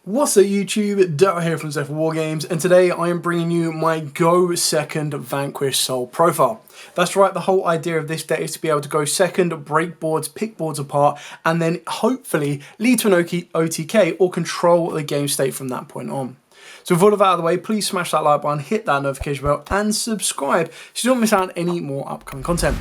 What's up YouTube, Dart here from Zephyr Wargames, and today I am bringing you my go second Vanquish Soul profile. That's right, the whole idea of this deck is to be able to go second, break boards, pick boards apart, and then hopefully lead to an OTK or control the game state from that point on. So with all of that out of the way, please smash that like button, hit that notification bell, and subscribe so you don't miss out on any more upcoming content.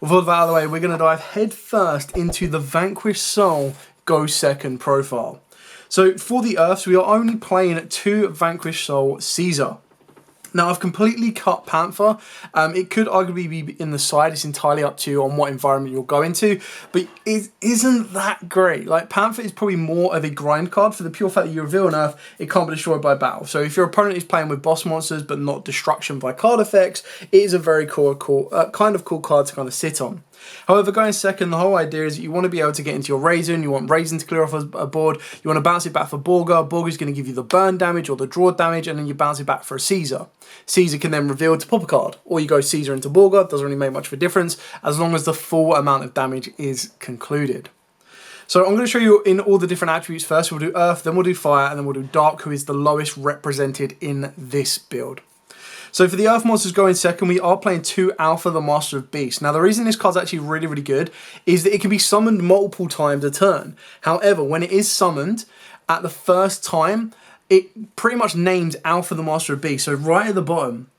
With all of that out of the way, we're going to dive head first into the Vanquish Soul go second profile. So for the Earths, we are only playing 2 Vanquish Soul Caesar. Now I've completely cut Panther. It could arguably be in the side. It's entirely up to you on what environment you're going to, but it isn't that great. Like Panther is probably more of a grind card for the pure fact that you reveal an Earth, it can't be destroyed by battle. So if your opponent is playing with boss monsters but not destruction by card effects, it is a very cool kind of cool card to kind of sit on. However, going second, the whole idea is that you want to be able to get into your Raisin, you want Raisin to clear off a board, you want to bounce it back for Borga, Borga's going to give you the burn damage or the draw damage, and then you bounce it back for a Caesar. Caesar can then reveal to pop a card, or you go Caesar into Borga, doesn't really make much of a difference, as long as the full amount of damage is concluded. So I'm going to show you in all the different attributes first. We'll do Earth, then we'll do Fire, and then we'll do Dark, who is the lowest represented in this build. So for the Earth monsters going second, we are playing 2 Alpha, the Master of Beasts. Now the reason this card's actually really good is that it can be summoned multiple times a turn. However, when it is summoned at the first time, it pretty much names Alpha, the Master of Beasts. So right at the bottom,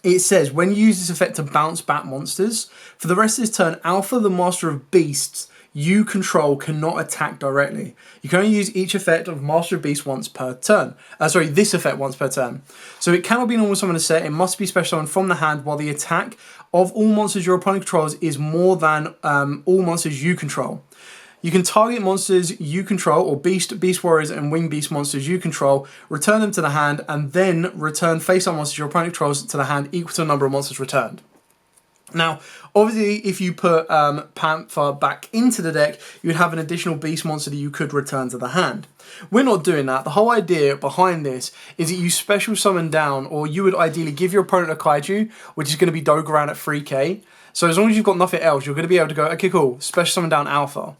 it says, when you use this effect to bounce back monsters, for the rest of this turn, Alpha, the Master of Beasts, you control cannot attack directly. You can only use each effect of Master of Beast once per turn. This effect once per turn. So it cannot be normal summon a set, it must be special summon from the hand while the attack of all monsters your opponent controls is more than all monsters you control. You can target monsters you control, or beast warriors and winged beast monsters you control, return them to the hand, and then return face-up monsters your opponent controls to the hand equal to the number of monsters returned. Now, obviously, if you put Panther back into the deck, you would have an additional beast monster that you could return to the hand. We're not doing that. The whole idea behind this is that you special summon down, or you would ideally give your opponent a Kaiju, which is going to be Dogoran at 3k. So as long as you've got nothing else, you're going to be able to go, okay, cool, special summon down Alpha.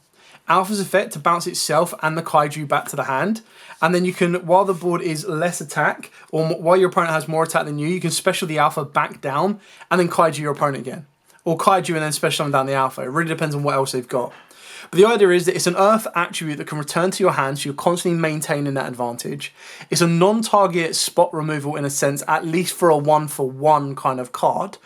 Alpha's effect to bounce itself and the Kaiju back to the hand. And then you can, while the board is less attack, or while your opponent has more attack than you can special the Alpha back down and then Kaiju your opponent again. Or Kaiju and then special summon down the Alpha. It really depends on what else they've got. But the idea is that it's an Earth attribute that can return to your hand, so you're constantly maintaining that advantage. It's a non-target spot removal in a sense, at least for a 1-for-1 kind of card.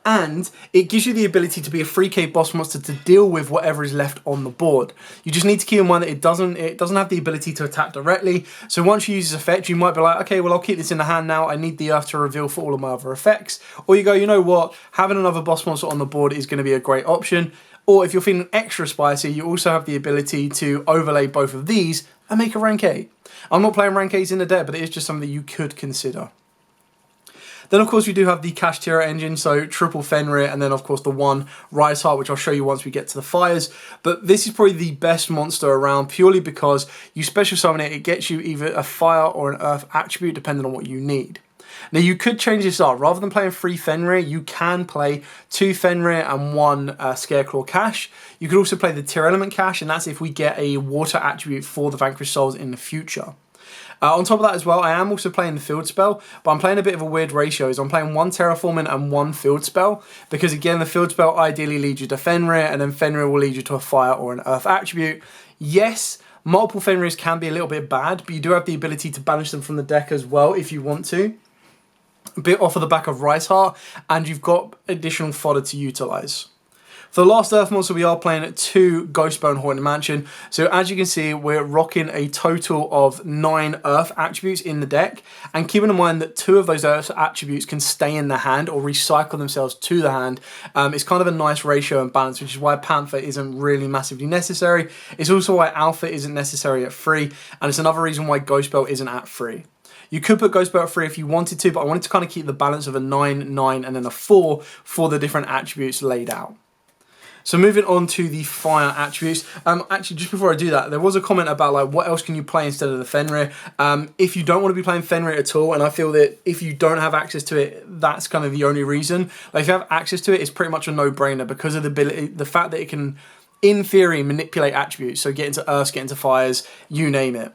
And it gives you the ability to be a 3k boss monster to deal with whatever is left on the board. You just need to keep in mind that it doesn't have the ability to attack directly. So once you use this effect, you might be like, okay, well, I'll keep this in the hand now. I need the Earth to reveal for all of my other effects. Or you go, you know what? Having another boss monster on the board is going to be a great option. Or if you're feeling extra spicy, you also have the ability to overlay both of these and make a rank 8. I'm not playing rank 8s in the deck, but it is just something that you could consider. Then, of course, we do have the Cash Tier engine, so triple Fenrir, and then, of course, the 1 Rise Heart, which I'll show you once we get to the fires. But this is probably the best monster around, purely because you special summon it, it gets you either a Fire or an Earth attribute, depending on what you need. Now, you could change this up. Rather than playing 3 Fenrir, you can play 2 Fenrir and 1 Scareclaw Cash. You could also play the Tier Element Cash, and that's if we get a water attribute for the Vanquish Souls in the future. On top of that as well, I am also playing the field spell, but I'm playing a bit of a weird ratio. I'm playing 1 terraforming and 1 field spell, because again, the field spell ideally leads you to Fenrir, and then Fenrir will lead you to a fire or an earth attribute. Yes, multiple Fenrirs can be a little bit bad, but you do have the ability to banish them from the deck as well if you want to. A bit off of the back of Rise Heart, and you've got additional fodder to utilize. For the last Earth monster, we are playing 2 Ghostbone Haunted Mansion. So as you can see, we're rocking a total of 9 Earth attributes in the deck. And keeping in mind that 2 of those Earth attributes can stay in the hand or recycle themselves to the hand, it's kind of a nice ratio and balance, which is why Panther isn't really massively necessary. It's also why Alpha isn't necessary at 3, and it's another reason why Ghostbell isn't at 3. You could put Ghostbell at 3 if you wanted to, but I wanted to kind of keep the balance of a 9, 9, and then a 4 for the different attributes laid out. So moving on to the fire attributes. Actually, just before I do that, there was a comment about like what else can you play instead of the Fenrir. If you don't want to be playing Fenrir at all, and I feel that if you don't have access to it, that's kind of the only reason. Like if you have access to it, it's pretty much a no-brainer because of the fact that it can, in theory, manipulate attributes. So get into earths, get into fires, you name it.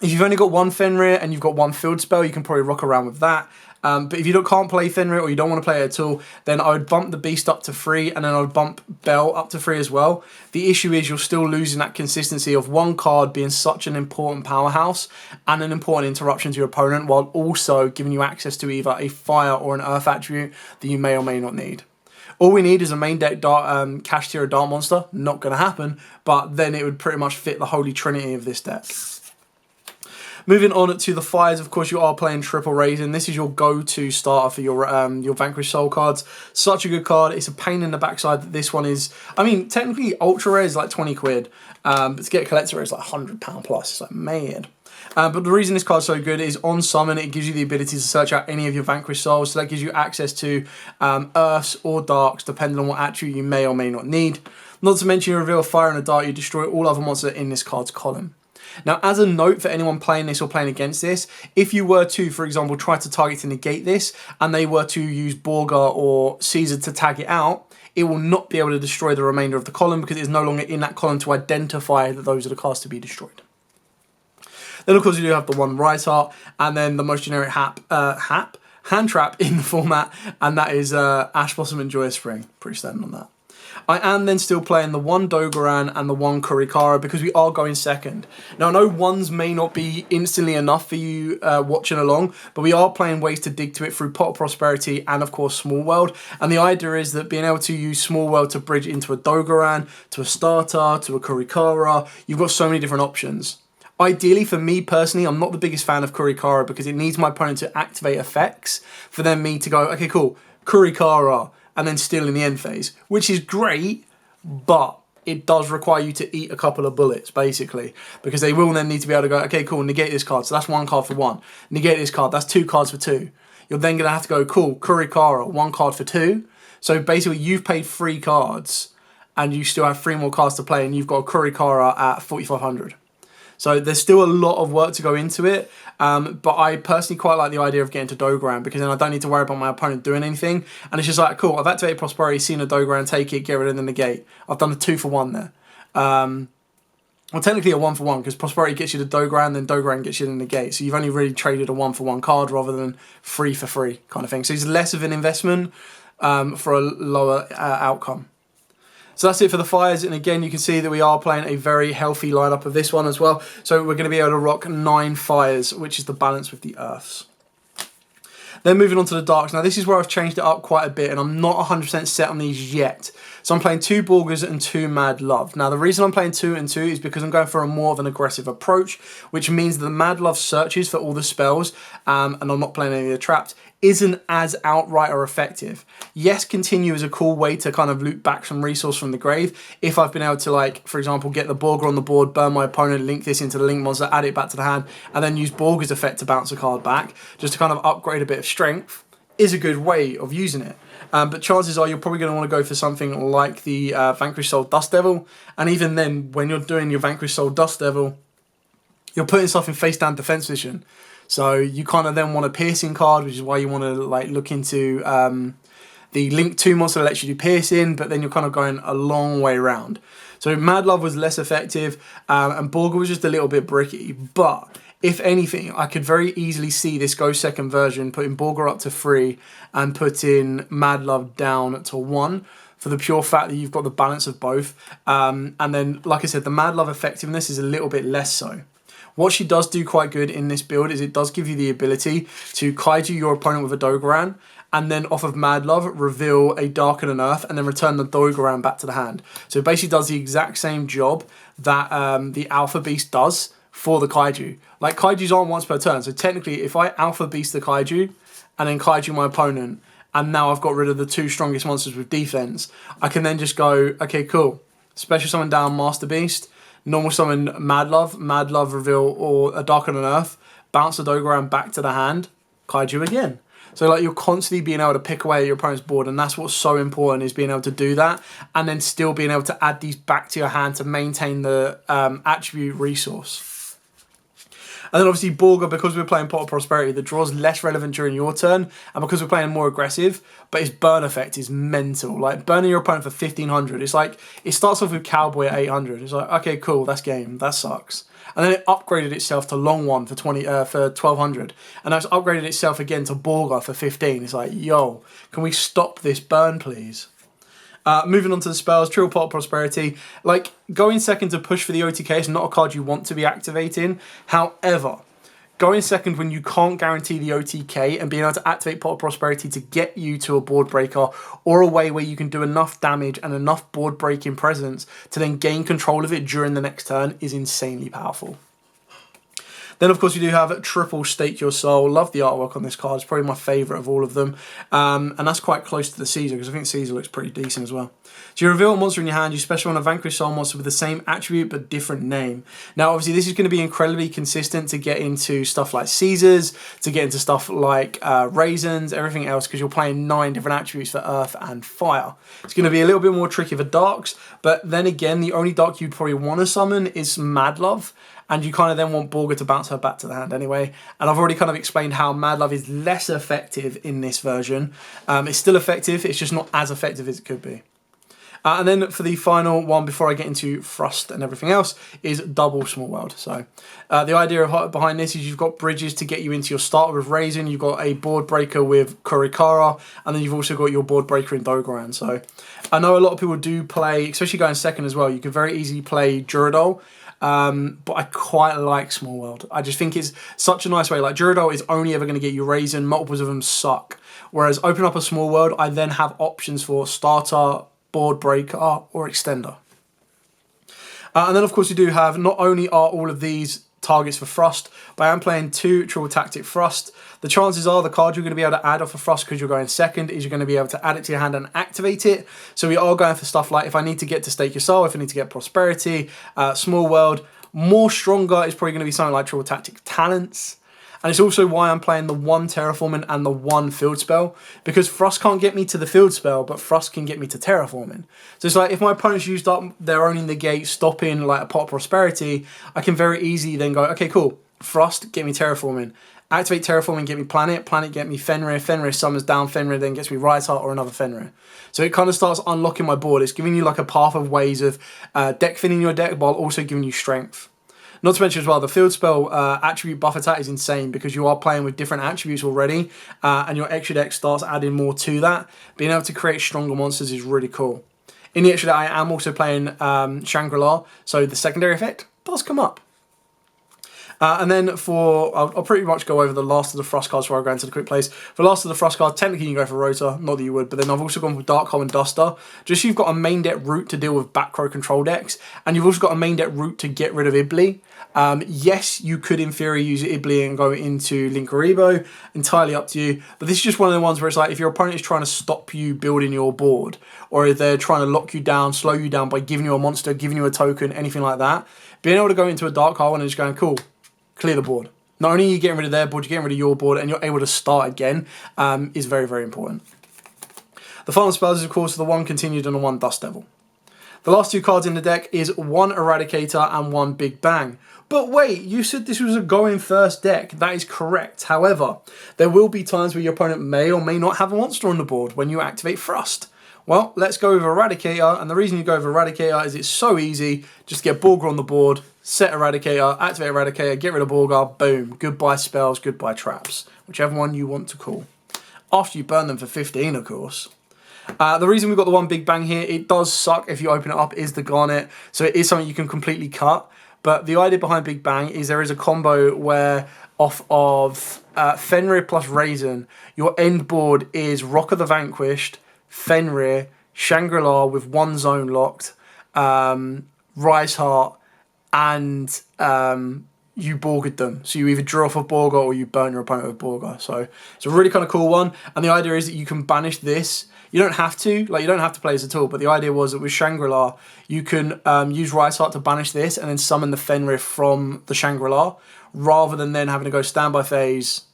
If you've only got one Fenrir and you've got one field spell, you can probably rock around with that. But if you can't play Fenrir or you don't want to play it at all, then I would bump the Beast up to 3 and then I would bump Bell up to 3 as well. The issue is you're still losing that consistency of one card being such an important powerhouse and an important interruption to your opponent, while also giving you access to either a fire or an earth attribute that you may or may not need. All we need is a main deck cash tier Dart Monster. Not going to happen, but then it would pretty much fit the holy trinity of this deck. Moving on to the fires, of course, you are playing Triple Raisin. This is your go-to starter for your Vanquish Soul cards. Such a good card. It's a pain in the backside that this one is. I mean, technically, Ultra Rare is like 20 quid, but to get Collector Rare is like £100 plus. It's like, man. But the reason this card's so good is on summon, it gives you the ability to search out any of your Vanquish Souls. So that gives you access to Earths or Darks, depending on what attribute you may or may not need. Not to mention, you reveal a fire and a dart, you destroy all other monsters in this card's column. Now, as a note for anyone playing this or playing against this, if you were to, for example, try to target to negate this, and they were to use Borga or Caesar to tag it out, it will not be able to destroy the remainder of the column because it is no longer in that column to identify that those are the cards to be destroyed. Then, of course, you do have the one Right Art, and then the most generic hand trap in the format, and that is Ash Blossom and Joyous Spring. Pretty standard on that. I am then still playing the one Dogoran and the one Kurikara because we are going second. Now, I know ones may not be instantly enough for you watching along, but we are playing ways to dig to it through Pot of Prosperity and, of course, Small World. And the idea is that being able to use Small World to bridge into a Dogoran, to a Starter, to a Kurikara, you've got so many different options. Ideally, for me personally, I'm not the biggest fan of Kurikara because it needs my opponent to activate effects for then me to go, okay, cool, Kurikara, and then still in the end phase, which is great, but it does require you to eat a couple of bullets, basically, because they will then need to be able to go, okay, cool, negate this card, so that's one card for one. Negate this card, that's two cards for two. You're then going to have to go, cool, Kurikara, one card for two. So basically, you've paid 3 cards, and you still have 3 more cards to play, and you've got a Kurikara at 4,500. So there's still a lot of work to go into it, but I personally quite like the idea of getting to Dogoran because then I don't need to worry about my opponent doing anything. And it's just like, cool, I've activated Prosperity, seen a Dogoran, take it, get rid of the negate. I've done a 2 for 1 there. Well, technically a 1 for 1 because Prosperity gets you the Dogoran, then Dogoran gets you the negate. So you've only really traded a 1 for 1 card rather than 3 for 3 kind of thing. So it's less of an investment for a lower outcome. So that's it for the fires, and again you can see that we are playing a very healthy lineup of this one as well. So we're going to be able to rock 9 fires, which is the balance with the earths. Then moving on to the darks. Now this is where I've changed it up quite a bit, and I'm not 100% set on these yet. So I'm playing 2 Borgers and 2 Mad Love. Now the reason I'm playing 2 and 2 is because I'm going for a more of an aggressive approach, which means that the Mad Love searches for all the spells, and I'm not playing any of the traps, isn't as outright or effective. Yes, continue is a cool way to kind of loop back some resource from the grave. If I've been able to, like, for example, get the Borger on the board, burn my opponent, link this into the link monster, add it back to the hand, and then use Borger's effect to bounce a card back, just to kind of upgrade a bit of strength, is a good way of using it. But chances are you're probably going to want to go for something like the Vanquish Soul Dust Devil, and even then, when you're doing your Vanquish Soul Dust Devil, you're putting stuff in face down defense position. So you kind of then want a piercing card, which is why you want to like look into the Link 2 monster that lets you do piercing, but then you're kind of going a long way around. So Mad Love was less effective, and Borger was just a little bit bricky. But if anything, I could very easily see this go second version, putting Borger up to 3 and putting Mad Love down to 1. For the pure fact that you've got the balance of both. And then, like I said, the Mad Love effectiveness is a little bit less so. What she does do quite good in this build is it does give you the ability to kaiju your opponent with a Dogoran, and then off of Mad Love, reveal a Dark and an Earth, and then return the Dogoran back to the hand. So it basically does the exact same job that the Alpha Beast does for the Kaiju. Like, Kaijus aren't once per turn, so technically, if I Alpha Beast the Kaiju, and then Kaiju my opponent, and now I've got rid of the 2 strongest monsters with defense, I can then just go, okay, cool. Special summon down Master Beast, normal summon Mad Love reveal or a Dark and an Earth, bounce the Dogoran back to the hand, Kaiju again. So like you're constantly being able to pick away at your opponent's board, and that's what's so important, is being able to do that and then still being able to add these back to your hand to maintain the attribute resource. And then obviously Borga, because we're playing Pot of Prosperity, the draw's less relevant during your turn, and because we're playing more aggressive, but his burn effect is mental. Like, burning your opponent for 1500, it's like, it starts off with Cowboy at 800. It's like, okay, cool, that's game, that sucks. And then it upgraded itself to Long One for 1200, and now it's upgraded itself again to Borga for 15. It's like, yo, can we stop this burn, please? Moving on to the spells, Triple Pot of Prosperity. Like, going second to push for the OTK is not a card you want to be activating. However, going second when you can't guarantee the OTK and being able to activate Pot of Prosperity to get you to a board breaker or a way where you can do enough damage and enough board breaking presence to then gain control of it during the next turn is insanely powerful. Then, of course, we do have Triple Stake Your Soul. Love the artwork on this card. It's probably my favourite of all of them. And that's quite close to the Caesar, because I think Caesar looks pretty decent as well. So you reveal a monster in your hand. You special on a Vanquish Soul monster with the same attribute but different name. Now, obviously, this is going to be incredibly consistent to get into stuff like Caesars, to get into stuff like Raisins, everything else, because you're playing 9 different attributes for Earth and Fire. It's going to be a little bit more tricky for Darks, but then again, the only Dark you'd probably want to summon is Mad Love. And you kind of then want Borga to bounce her back to the hand anyway. And I've already kind of explained how Mad Love is less effective in this version. It's still effective, it's just not as effective as it could be. And then for the final one, before I get into Thrust and everything else, is Double Small World. So the idea behind this is you've got bridges to get you into your starter with Raisin, you've got a board breaker with Kurikara, and then you've also got your board breaker in Dogoran. So I know a lot of people do play, especially going second as well, you can very easily play Duradol. But I quite like Small World. I just think it's such a nice way. Like, Duradol is only ever going to get you Raisin. Multiples of them suck. Whereas open up a Small World, I then have options for starter, board breaker, or extender. And then, of course, you do have, not only are all of these targets for Thrust, but I am playing 2 Triple Tactic Thrust. The chances are the card you're going to be able to add off of Thrust because you're going second is you're going to be able to add it to your hand and activate it. So we are going for stuff like, if I need to get to Stake Your Soul, if I need to get Prosperity, Small World. More stronger is probably going to be something like Triple Tactic Talents. And it's also why I'm playing the 1 Terraforming and the 1 Field Spell, because Thrust can't get me to the Field Spell, but Thrust can get me to Terraforming. So it's like, if my opponent's used up their own negate, stopping like a Pot of Prosperity, I can very easily then go, okay, cool, Thrust, get me Terraforming. Activate Terraforming, get me Planet, Planet get me Fenrir, Fenrir summons down Fenrir, then gets me Rise Heart or another Fenrir. So it kind of starts unlocking my board. It's giving you like a path of ways of deck filling your deck while also giving you strength. Not to mention as well, the Field Spell attribute buff attack is insane because you are playing with different attributes already, and your extra deck starts adding more to that. Being able to create stronger monsters is really cool. In the extra deck, I am also playing Shangri-La, so the secondary effect does come up. And then for, I'll pretty much go over the last of the Thrust cards before I go into the quick plays. For the last of the Thrust cards, technically you can go for Rotor, not that you would, but then I've also gone for Dark Hole and Duster. Just so you've got a main deck route to deal with back row control decks, and you've also got a main deck route to get rid of Ibli. Yes, you could in theory use Ibli and go into Linkuriboh, entirely up to you, but this is just one of the ones where it's like, if your opponent is trying to stop you building your board, or if they're trying to lock you down, slow you down by giving you a monster, giving you a token, anything like that, being able to go into a Dark Hole and just going, cool, clear the board. Not only are you getting rid of their board, you're getting rid of your board, and you're able to start again, is very, very important. The final spells is, of course, the 1 Continued and the 1 Dust Devil. The last 2 cards in the deck is 1 Eradicator and 1 Big Bang. But wait, you said this was a going first deck. That is correct. However, there will be times where your opponent may or may not have a monster on the board when you activate Thrust. Well, let's go with Eradicator, and the reason you go with Eradicator is it's so easy. Just get Borga on the board, set Eradicator, activate Eradicator, get rid of Borga, boom. Goodbye spells, goodbye traps. Whichever one you want to call. After you burn them for 15, of course. The reason we've got the 1 Big Bang here, it does suck if you open it up, is the Garnet. So it is something you can completely cut. But the idea behind Big Bang is there is a combo where off of Fenrir plus Raisin, your end board is Rock of the Vanquished, Fenrir, Shangri-La with 1 zone locked, Rise Heart, and you Borged them. So you either draw off a Borga or you burn your opponent with Borga. So it's a really kind of cool one. And the idea is that you can banish this. You don't have to, like, you don't have to play this at all, but the idea was that with Shangri-La, you can use Rise Heart to banish this and then summon the Fenrir from the Shangri-La, rather than then having to go standby phase,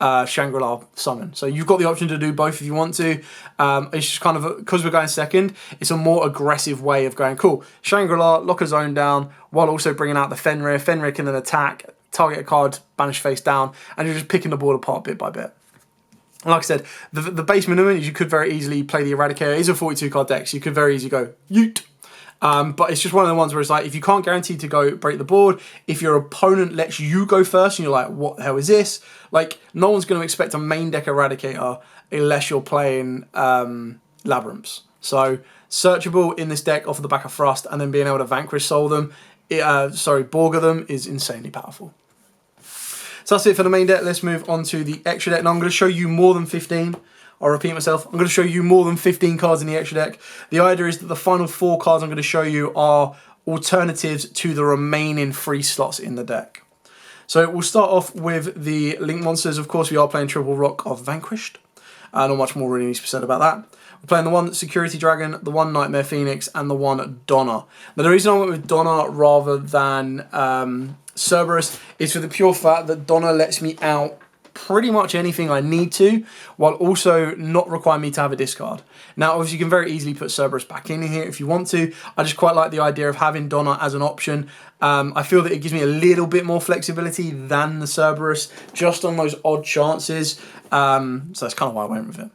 Shangri-La summon. So you've got the option to do both if you want to. It's just kind of, because we're going second, it's a more aggressive way of going, cool, Shangri-La, lock a zone down, while also bringing out the Fenrir. Fenrir can then attack target a card, banish face down, and you're just picking the board apart bit by bit. And like I said, the base minimum is you could very easily play the Eradicator. It is a 42 card deck, so you could very easily go yeet. But it's just one of the ones where it's like, if you can't guarantee to go break the board, if your opponent lets you go first and you're like, what the hell is this? Like, no one's going to expect a main deck Eradicator unless you're playing Labyrinths. So, searchable in this deck off of the back of Thrust, and then being able to Vanquish Soul them, Borga them, is insanely powerful. So that's it for the main deck. Let's move on to the extra deck. Now I'm going to show you more than 15. I'll repeat myself. I'm going to show you more than 15 cards in the extra deck. The idea is that the final 4 cards I'm going to show you are alternatives to the remaining 3 slots in the deck. So we'll start off with the Link monsters. Of course, we are playing Triple Rock of Vanquished. Not much more really needs to be said about that. We're playing the 1 Security Dragon, the 1 Nightmare Phoenix, and the 1 Donna. Now the reason I went with Donna rather than Cerberus is for the pure fact that Donna lets me out pretty much anything I need to, while also not requiring me to have a discard. Now, obviously, you can very easily put Cerberus back in here if you want to. I just quite like the idea of having Donna as an option. I feel that it gives me a little bit more flexibility than the Cerberus, just on those odd chances. So that's kind of why I went with it.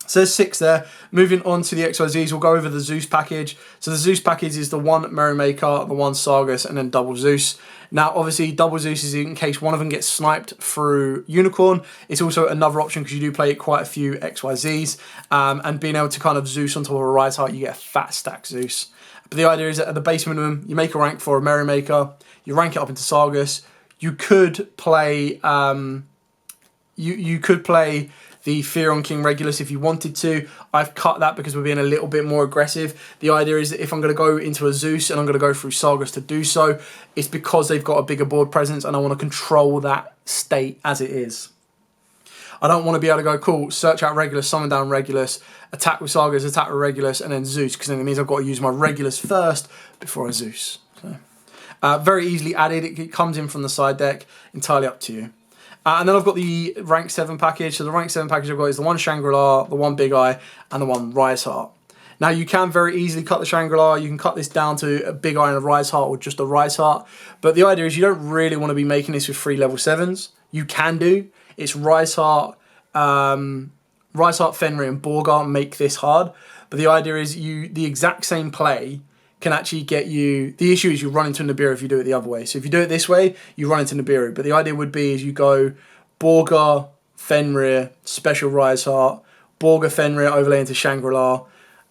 So there's 6 there. Moving on to the XYZs, we'll go over the Zeus package. So the Zeus package is the 1 Merrymaker, the 1 Sargus, and then double Zeus. Now, obviously, double Zeus is in case one of them gets sniped through Unicorn. It's also another option because you do play quite a few XYZs. And being able to kind of Zeus on top of a Rise Heart, you get a fat stack Zeus. But the idea is that at the base minimum, you make a rank for a Merrymaker, you rank it up into Sargus. You could play... you could play the Fear on King Regulus if you wanted to. I've cut that because we're being a little bit more aggressive. The idea is that if I'm going to go into a Zeus and I'm going to go through Sargus to do so, it's because they've got a bigger board presence and I want to control that state as it is. I don't want to be able to go, cool, search out Regulus, summon down Regulus, attack with Sargus, attack with Regulus, and then Zeus, because then it means I've got to use my Regulus first before I Zeus. So, very easily added. It comes in from the side deck, entirely up to you. And then I've got the rank 7 package. So the rank 7 package I've got is the 1 Shangri-La, the 1 Big Eye, and the 1 Rise Heart. Now you can very easily cut the Shangri-La. You can cut this down to a Big Eye and a Rise Heart, or just a Rise Heart. But the idea is you don't really want to be making this with 3 level 7s. You can do. It's Rise Heart, Fenrir, and Borgar make this hard. But the idea is the exact same play can actually get you... The issue is you run into Nibiru if you do it the other way. So if you do it this way, you run into Nibiru. But the idea would be is you go Borgar, Fenrir, Special Rise Heart, Borgar, Fenrir, overlay into Shangri-La,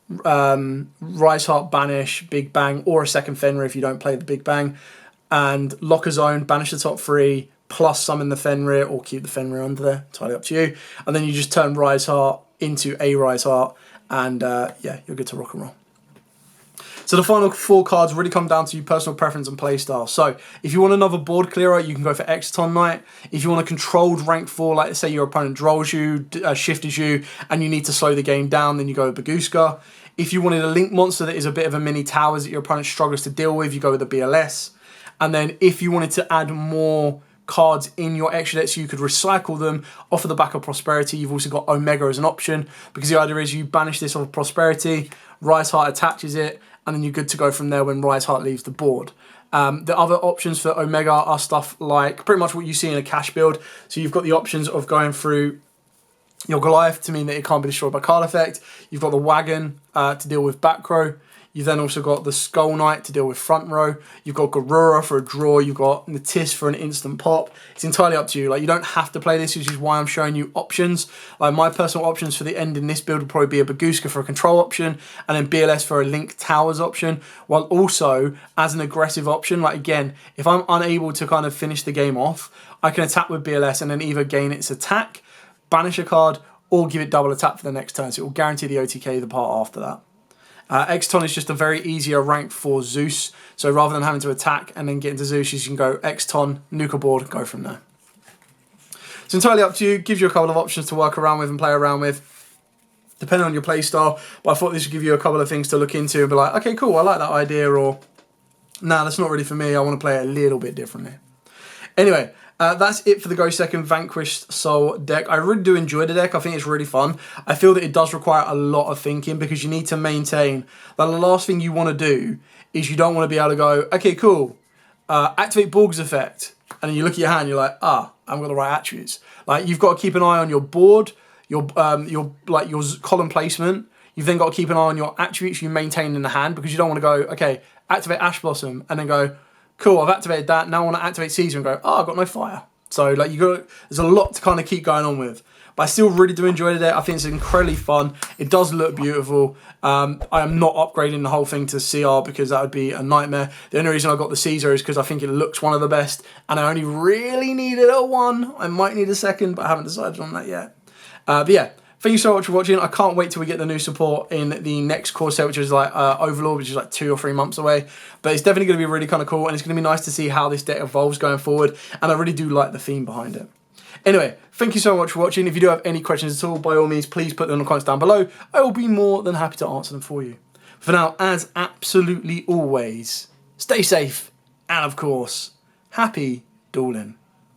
Rise Heart, Banish, Big Bang, or a second Fenrir if you don't play the Big Bang, and Locker Zone, banish the top 3, plus summon the Fenrir, or keep the Fenrir under there, entirely up to you. And then you just turn Rise Heart into a Rise Heart, and yeah, you're good to rock and roll. So the final 4 cards really come down to your personal preference and playstyle. So if you want another board clearer, you can go for Exaton Knight. If you want a controlled rank 4, like say your opponent draws you, shifts you, and you need to slow the game down, then you go with Baguska. If you wanted a Link monster that is a bit of a mini towers that your opponent struggles to deal with, you go with the BLS. And then if you wanted to add more cards in your extra deck so you could recycle them off of the back of Prosperity, you've also got Omega as an option, because the idea is you banish this off of Prosperity, Rise Heart attaches it, and then you're good to go from there when Rise Heart leaves the board. The other options for Omega are stuff like pretty much what you see in a cash build. So you've got the options of going through your Goliath to mean that it can't be destroyed by card effect. You've got the Wagon to deal with back row. You've then also got the Skull Knight to deal with front row. You've got Garura for a draw. You've got Natis for an instant pop. It's entirely up to you. Like, you don't have to play this, which is why I'm showing you options. Like, my personal options for the end in this build would probably be a Baguska for a control option, and then BLS for a Link Towers option, while also as an aggressive option. Like, again, if I'm unable to kind of finish the game off, I can attack with BLS and then either gain its attack, banish a card, or give it double attack for the next turn. So it will guarantee the OTK the part after that. Exaton is just a very easier rank for Zeus. So rather than having to attack and then get into Zeus, you can go Exaton, nuke a board, go from there. It's entirely up to you. Gives you a couple of options to work around with and play around with, depending on your play style. But I thought this would give you a couple of things to look into and be like, okay, cool, I like that idea, or nah, that's not really for me. I want to play it a little bit differently. Anyway, that's it for the Go Second Vanquished Soul deck. I really do enjoy the deck. I think it's really fun. I feel that it does require a lot of thinking because you need to maintain that the last thing you want to do is you don't want to be able to go, okay, cool, activate Borg's effect. and then you look at your hand, you're like, I haven't got the right attributes. Like, you've got to keep an eye on your board, your column placement. You've then got to keep an eye on your attributes you maintain in the hand, because you don't want to go, okay, activate Ash Blossom, and then go, cool, I've activated that, now I want to activate Caesar and go, I've got no fire. So like there's a lot to kind of keep going on with. But I still really do enjoy it. I think it's incredibly fun. It does look beautiful. I am not upgrading the whole thing to CR because that would be a nightmare. The only reason I got the Caesar is because I think it looks one of the best, and I only really needed a 1. I might need a 2nd, but I haven't decided on that yet. But yeah, thank you so much for watching. I can't wait till we get the new support in the next core set, which is like Overlord, which is like 2 or 3 months away. But it's definitely going to be really kind of cool, and it's going to be nice to see how this deck evolves going forward, and I really do like the theme behind it. Anyway, thank you so much for watching. If you do have any questions at all, by all means, please put them in the comments down below. I will be more than happy to answer them for you. For now, as absolutely always, stay safe, and of course, happy dueling.